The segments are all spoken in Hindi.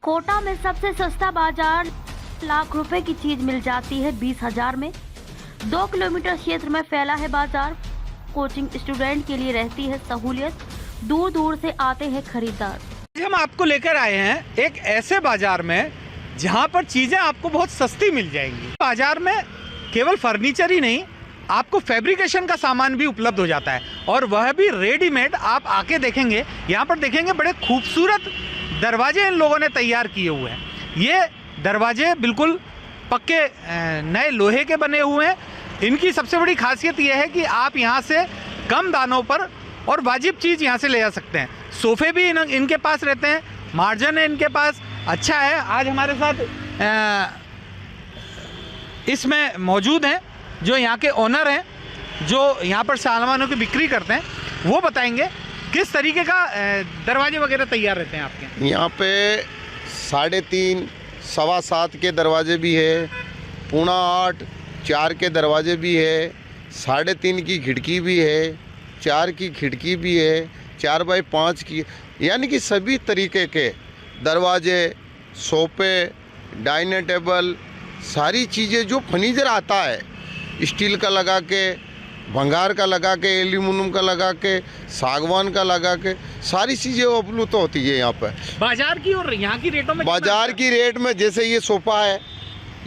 कोटा में सबसे सस्ता बाजार, लाख रुपए की चीज मिल जाती है 20,000 में। 2 किलोमीटर क्षेत्र में फैला है बाजार। कोचिंग स्टूडेंट के लिए रहती है सहूलियत, दूर दूर से आते हैं खरीदार। हम आपको लेकर आए हैं एक ऐसे बाजार में जहां पर चीजें आपको बहुत सस्ती मिल जाएंगी। बाजार में केवल फर्नीचर ही नहीं, आपको फैब्रिकेशन का सामान भी उपलब्ध हो जाता है, और वह भी रेडीमेड। आप आके देखेंगे, यहाँ पर देखेंगे बड़े खूबसूरत दरवाजे इन लोगों ने तैयार किए हुए हैं। ये दरवाजे बिल्कुल पक्के नए लोहे के बने हुए हैं। इनकी सबसे बड़ी खासियत यह है कि आप यहाँ से कम दामों पर और वाजिब चीज़ यहाँ से ले जा सकते हैं। सोफ़े भी इनके पास रहते हैं, मार्जिन है इनके पास अच्छा है। आज हमारे साथ इसमें मौजूद हैं जो यहाँ के ओनर हैं, जो यहाँ पर सामानों की बिक्री करते हैं। वो बताएंगे किस तरीके का दरवाजे वगैरह तैयार रहते हैं आपके यहाँ पे 3.5, 7.25 के दरवाजे भी है, 7.25, 4 के दरवाजे भी है, 3.5 की खिड़की भी है, 4 की खिड़की भी है, 4x5 की, यानी कि सभी तरीके के दरवाजे, सोफे, डाइनिंग टेबल, सारी चीज़ें जो फर्नीचर आता है, स्टील का लगा के, भंगार का लगा के, एल्यूमिनियम का लगा के, सागवान का लगा के, सारी चीज़ें उपलब्ध होती है यहाँ पर। बाजार की और यहाँ की रेटों में, बाजार की रेट में जैसे ये सोफ़ा है,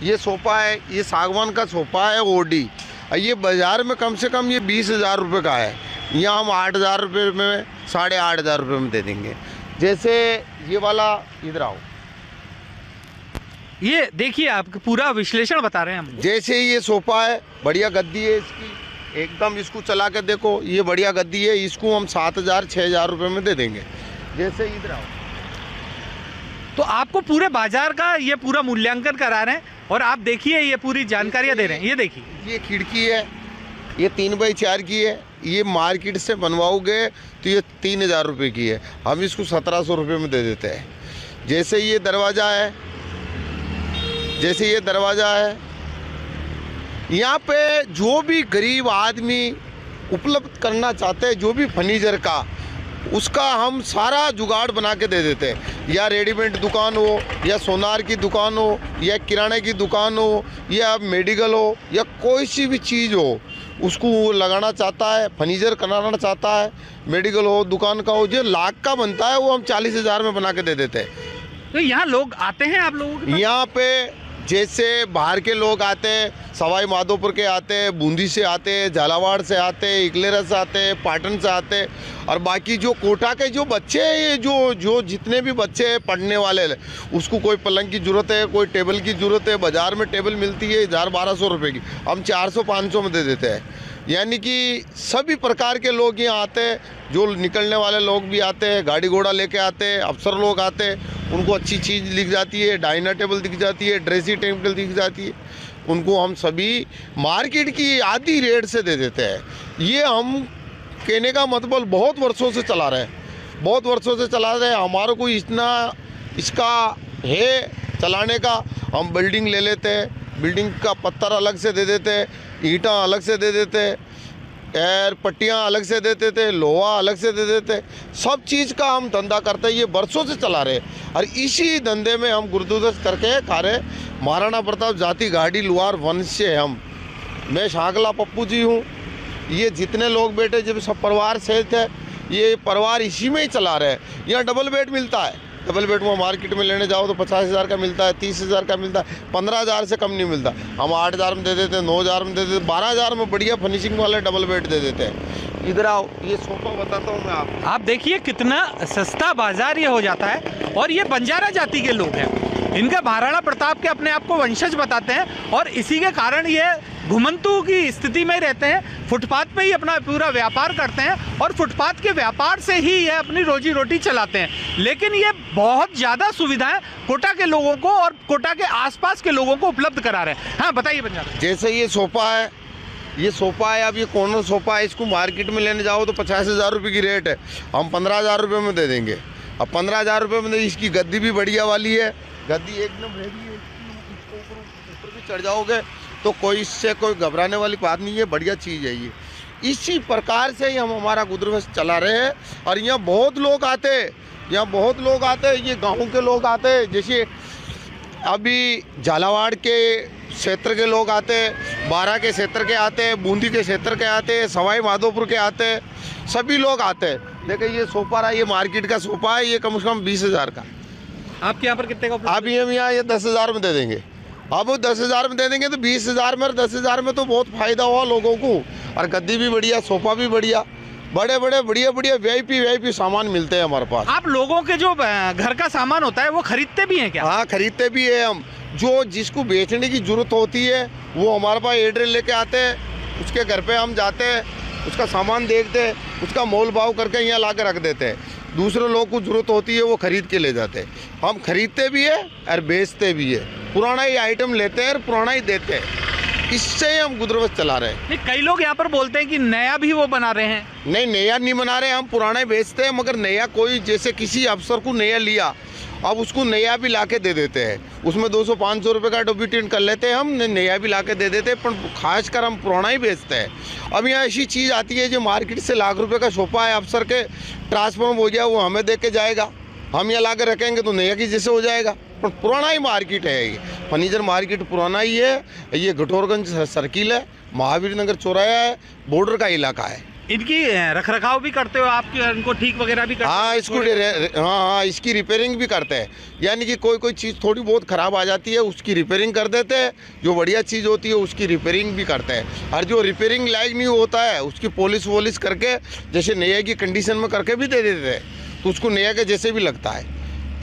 ये सागवान का सोफ़ा है ओडी, ये बाज़ार में कम से कम ये 20,000 रुपये का है। यहाँ हम 8,000 रुपये में, 8,500 रुपये में दे देंगे। जैसे ये वाला, इधर आओ, ये देखिए आप पूरा विश्लेषण बता रहे हैं हम। जैसे ये सोफ़ा है, बढ़िया गद्दी है इसकी, एकदम इसको चला के देखो, ये बढ़िया गद्दी है, इसको हम 7,000, 6,000 रुपये में दे देंगे। जैसे इधर आओ, तो आपको पूरे बाजार का ये पूरा मूल्यांकन करा रहे हैं, और आप देखिए ये पूरी जानकारियाँ दे रहे हैं। ये देखिए, ये खिड़की है, ये 3x4 की है, ये मार्केट से बनवाओगे तो ये 3,000 रुपये की है, हम इसको 1,700 रुपये में दे देते हैं। जैसे ये दरवाज़ा है, यहाँ पे जो भी गरीब आदमी उपलब्ध करना चाहते हैं, जो भी फर्नीचर का, उसका हम सारा जुगाड़ बना के दे देते हैं। या रेडीमेड दुकान हो, या सोनार की दुकान हो, या किराने की दुकान हो, या मेडिकल हो, या कोई सी भी चीज़ हो, उसको वो लगाना चाहता है, फर्नीचर कराना चाहता है, मेडिकल हो, दुकान का हो, जो लाख का बनता है वो हम 40,000 में बना के दे देते हैं। तो यहाँ लोग आते हैं आप लोगों के पास? यहाँ पे जैसे बाहर के लोग आते हैं, सवाई माधोपुर के आते हैं, बूंदी से आते हैं, झालावाड़ से आते हैं, इकलेरा से आते हैं, पाटन से आते हैं, और बाकी जो कोटा के जो बच्चे हैं, ये जो जितने भी बच्चे हैं पढ़ने वाले, उसको कोई पलंग की ज़रूरत है, कोई टेबल की ज़रूरत है। बाज़ार में टेबल मिलती है 1,000-1,200 रुपये की, हम 400-500 में दे देते हैं। यानी कि सभी प्रकार के लोग यहाँ आते हैं, जो निकलने वाले लोग भी आते हैं, गाड़ी घोड़ा लेके आते हैं, अफसर लोग आते हैं, उनको अच्छी चीज़ दिख जाती है, डाइनिंग टेबल दिख जाती है, ड्रेसिंग टेबल दिख जाती है, उनको हम सभी मार्केट की आधी रेट से दे देते हैं। ये हम कहने का मतलब बहुत वर्षों से चला रहे हैं, हमारे को इतना इसका है चलाने का। हम बिल्डिंग ले लेते हैं, बिल्डिंग का पत्थर अलग से दे देते हैं, ईंटा अलग से दे देते हैं, एयर पट्टियाँ अलग से दे देते हैं, लोहा अलग से दे देते हैं। सब चीज़ का हम धंधा करते हैं, ये बरसों से चला रहे हैं, और इसी धंधे में हम गुरदुदस्त करके खा रहे। महाराणा प्रताप जाति गाड़ी लुहार वंश से हम, मैं शांकला पप्पू जी हूँ। ये जितने लोग बैठे जब सब परिवार सहित है, ये परिवार इसी में ही चला रहे हैं। यहाँ डबल बेड मिलता है, डबल बेड में मार्केट में लेने जाओ तो 50,000 का मिलता है, 30,000 का मिलता है, 15,000 से कम नहीं मिलता। हम 8,000 में दे देते हैं, 9,000 में दे देते हैं, 12,000 में बढ़िया फिनिशिंग वाले डबल बेड दे देते हैं। इधर आओ, ये सोफा बताता हूँ मैं आपको। आप देखिए कितना सस्ता बाजार ये हो जाता है, और ये बंजारा जाति के लोग हैं। इनका महाराणा प्रताप के अपने आप को वंशज बताते हैं, और इसी के कारण ये घुमंतु की स्थिति में रहते हैं। फुटपाथ पे ही अपना पूरा व्यापार करते हैं, और फुटपाथ के व्यापार से ही ये अपनी रोजी रोटी चलाते हैं। लेकिन ये बहुत ज़्यादा सुविधाएं कोटा के लोगों को और कोटा के आसपास के लोगों को उपलब्ध करा रहे हैं। हाँ बताइए बंजारा। जैसे ये सोफ़ा है, अब ये कॉर्नर सोफ़ा है, इसको मार्केट में लेने जाओ तो 50,000 रुपये की रेट है, हम 15,000 रुपये में दे देंगे। अब 15,000 रुपये में इसकी गद्दी भी बढ़िया वाली है, गद्दी एकदम रेडी है, इसको ऊपर भी चढ़ जाओगे तो कोई इससे कोई घबराने वाली बात नहीं है, बढ़िया चीज़ है ये। इसी प्रकार से ही हम हमारा गुजरबस चला रहे हैं। और यहाँ बहुत लोग आते हैं, यहाँ बहुत लोग आते हैं, ये गाँव के लोग आते हैं, जैसे अभी झालावाड़ के क्षेत्र के लोग आते हैं, बारा के क्षेत्र के आते हैं, बूंदी के क्षेत्र के आते हैं, सवाई माधोपुर के आते हैं, सभी लोग आते हैं। देखिए ये सोफा रहा, ये मार्केट का सोफा है, ये कम से कम 20,000 का। आपके यहाँ पर कितने का? अभी हम यहाँ ये 10,000 में दे देंगे। अब वो 10,000 में दे देंगे तो 20,000 में और 10,000 में तो बहुत फायदा हुआ लोगों को। और गद्दी भी बढ़िया, सोफा भी बढ़िया, बड़े बड़े बढ़िया बढ़िया वीआईपी सामान मिलते हैं हमारे पास। आप लोगों के जो घर का सामान होता है वो खरीदते भी हैं क्या? हाँ, खरीदते भी है हम। जो जिसको बेचने की जरूरत होती है वो हमारे पास एड्रेस लेके आते हैं, उसके घर पे हम जाते हैं, उसका सामान देखते हैं, उसका मोल भाव करके यहाँ ला के रख देते हैं। दूसरे लोग को जरूरत होती है वो खरीद के ले जाते हैं। हम खरीदते भी है और बेचते भी है। पुराना ही आइटम लेते हैं और पुराना ही देते हैं, इससे ही हम गुजरबस चला रहे हैं। नहीं, कई लोग यहाँ पर बोलते हैं कि नया भी वो बना रहे हैं। नहीं, नया नहीं बना रहे, हम पुराना ही बेचते हैं। मगर नया कोई, जैसे किसी अफसर को नया लिया, अब उसको नया भी ला के दे देते हैं, उसमें 200-500 रुपये का डोबिटेंट कर लेते हैं, हम नया भी ला के दे देते हैं, पर खासकर हम पुराना ही बेचते हैं। अब यहाँ ऐसी चीज़ आती है जो मार्केट से लाख रुपए का सोफा है, अफसर के ट्रांसफॉर्म हो गया, वो हमें दे के जाएगा, हम यहाँ ला के रखेंगे तो नया की जैसे हो जाएगा। पर पुराना ही मार्केट है, ये फर्नीचर मार्केट पुराना ही है। ये घटोरगंज सर्किल है, महावीर नगर चौराहा है, बॉर्डर का इलाका है। इनकी रख रखाव भी करते हो आप, इनको ठीक वगैरह भी करते हो? हाँ, इसको हाँ, इसकी रिपेयरिंग भी करते हैं। यानी कि कोई चीज़ थोड़ी बहुत ख़राब आ जाती है उसकी रिपेयरिंग कर देते हैं, जो बढ़िया चीज़ होती है उसकी रिपेयरिंग भी करते हैं। और जो रिपेयरिंग लायक नहीं होता है उसकी पॉलिश वॉलिश करके जैसे नया की कंडीशन में करके भी दे देते हैं, तो उसको नया के जैसे भी लगता है।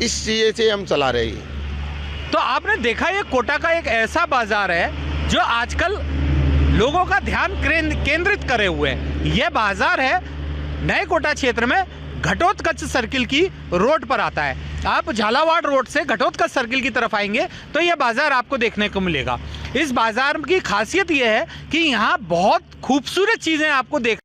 इस चीज़ से हम चला रहे हैं। तो आपने देखा ये कोटा का एक ऐसा बाजार है जो आजकल लोगों का ध्यान केंद्रित करे हुए है। यह बाजार है नए कोटा क्षेत्र में घटोत्कच सर्किल की रोड पर आता है। आप झालावाड़ रोड से घटोत्कच सर्किल की तरफ आएंगे तो यह बाजार आपको देखने को मिलेगा। इस बाजार की खासियत यह है कि यहाँ बहुत खूबसूरत चीज़ें आपको देख